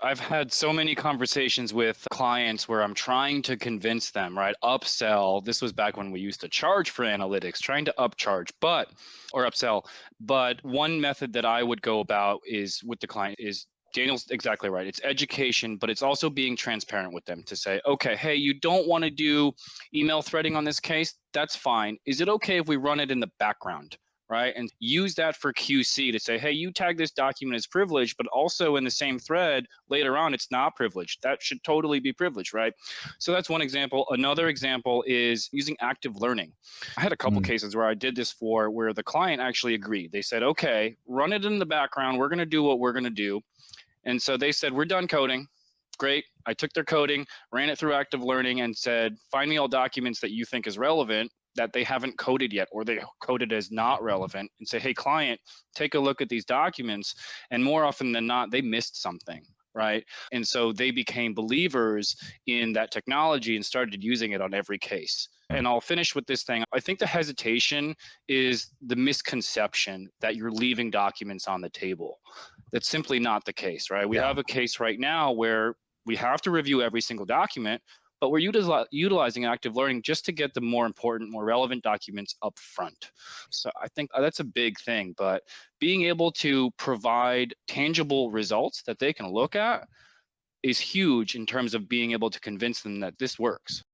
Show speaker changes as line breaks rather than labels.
I've had so many conversations with clients where I'm trying to convince them, right? Upsell. This was back when we used to charge for analytics, trying to upcharge, or upsell. But one method that I would go about is with the client is Daniel's exactly right. It's education, but it's also being transparent with them to say, okay, hey, you don't want to do email threading on this case. That's fine. Is it okay if we run it in the background? Right? And use that for QC to say, hey, you tag this document as privileged, but also in the same thread later on, it's not privileged. That should totally be privileged, right? So that's one example. Another example is using active learning. I had a couple
Mm.
cases where I did this for where the client actually agreed. They said, okay, run it in the background. We're going to do what we're going to do. And so they said, we're done coding. Great. I took their coding, ran it through active learning, and said, find me all documents that you think is relevant that they haven't coded yet, or they coded as not relevant, and say, hey, client, take a look at these documents. And more often than not, they missed something. Right. And so they became believers in that technology and started using it on every case. And I'll finish with this thing. I think the hesitation is the misconception that you're leaving documents on the table. That's simply not the case, right? We
Yeah.
have a case right now where we have to review every single document, but we're utilizing active learning just to get the more important, more relevant documents up front. So I think that's a big thing, but being able to provide tangible results that they can look at is huge in terms of being able to convince them that this works.